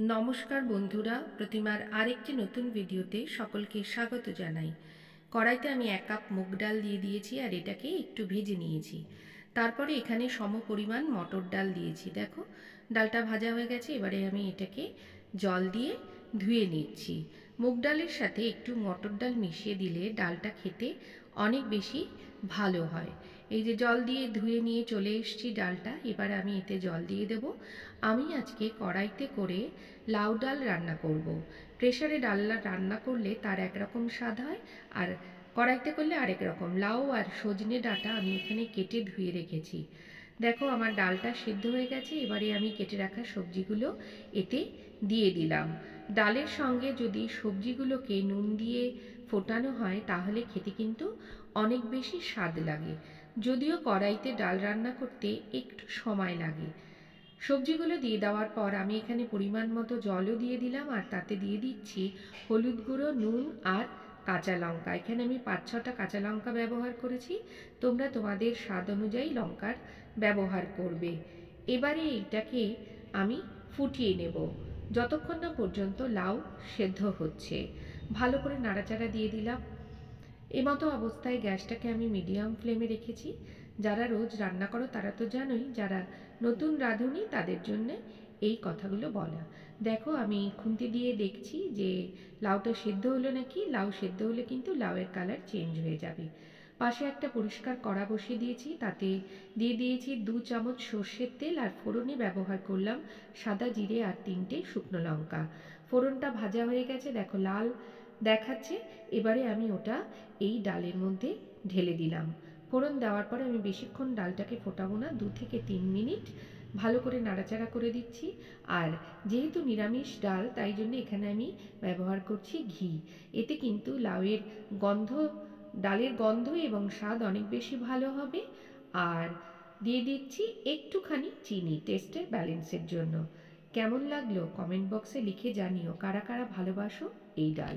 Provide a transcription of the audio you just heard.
নমস্কার বন্ধুরা, প্রতিমার আরেকটি নতুন ভিডিওতে সকলকে স্বাগত জানাই। কড়াইতে আমি 1 কাপ মুগ ডাল দিয়ে দিয়েছি আর এটাকে একটু ভেজে নিয়েছি। তারপরে এখানে সম পরিমাণ মটর ডাল দিয়েছি। দেখো ডালটা ভাজা হয়ে গেছে। এবারে আমি এটাকে জল দিয়ে ধুয়ে নিচ্ছি। মুগ ডালের সাথে একটু মটর ডাল মিশিয়ে দিলে ডালটা খেতে অনেক বেশি ভালো হয়। এই যে জল দিয়ে ধুয়ে নিয়ে চলে এসেছি ডালটা, এবার আমি এতে জল দিয়ে দেব। আমি আজকে কড়াইতে করে লাউ ডাল রান্না করব। প্রেসারে ডাল রান্না করলে তার একরকম স্বাদ হয়, আর কড়াইতে করলে আরেক রকম। লাউ আর সজনে ডাঁটা আমি এখানে কেটে ধুয়ে রেখেছি। দেখো আমার ডালটা সিদ্ধ হয়ে গেছে। এবারে আমি কেটে রাখা সবজিগুলো এতে দিয়ে দিলাম। ডালের সঙ্গে যদি সবজিগুলোকে নুন দিয়ে ফোটানো হয় তাহলে খেতে কিন্তু অনেক বেশি স্বাদ লাগে। যদিও কড়াইতে ডাল রান্না করতে একটু সময় লাগে। সবজিগুলো দিয়ে দেওয়ার পর আমি এখানে পরিমাণ মতো জলও দিয়ে দিলাম, আর তাতে দিয়ে দিচ্ছি হলুদ গুঁড়ো, নুন আর কাঁচা লঙ্কা। এখানে আমি 5-6টা কাঁচা লঙ্কা ব্যবহার করেছি। তোমরা তোমাদের স্বাদ অনুযায়ী লঙ্কার ব্যবহার করবে। এবারে এইটাকে আমি ফুটিয়ে নেব যতক্ষণ না পর্যন্ত লাউ সেদ্ধ হচ্ছে। ভালো করে নাড়াচাড়া দিয়ে দিলাম। এমতো অবস্থায় গ্যাসটাকে আমি মিডিয়াম ফ্লেমে রেখেছি। যারা রোজ রান্না করো তারা তো জানোই, যারা নতুন রাঁধুনি তাদের জন্যে এই কথাগুলো বলা। দেখো আমি খুন্তি দিয়ে দেখছি যে লাউটা সেদ্ধ হলো নাকি। লাউ সেদ্ধ হলে কিন্তু লাউয়ের কালার চেঞ্জ হয়ে যাবে। পাশে একটা পরিষ্কার কড়া বসিয়ে দিয়েছি, তাতে দিয়ে দিয়েছি 2 চামচ সর্ষের তেল, আর ফোড়নে ব্যবহার করলাম সাদা জিরে আর 3টে শুকনো লঙ্কা। ফোড়নটা ভাজা হয়ে গেছে, দেখো লাল দেখাচ্ছে। এবারে আমি ওটা এই ডালের মধ্যে ঢেলে দিলাম। ফোড়ন দেওয়ার পরে আমি বেশিক্ষণ ডালটাকে ফোটাবো না, 2 থেকে 3 মিনিট ভালো করে নাড়াচাড়া করে দিচ্ছি। আর যেহেতু নিরামিষ ডাল তাই জন্য এখানে আমি ব্যবহার করছি ঘি। এতে কিন্তু লাউয়ের গন্ধ, ডালের গন্ধ এবং স্বাদ অনেক বেশি ভালো হবে। আর দিয়ে দিচ্ছি একটুখানি চিনি টেস্টের ব্যালেন্সের জন্য। কেমন লাগলো কমেন্ট বক্সে লিখে জানিও কারা কারা ভালোবাসো এই ডাল।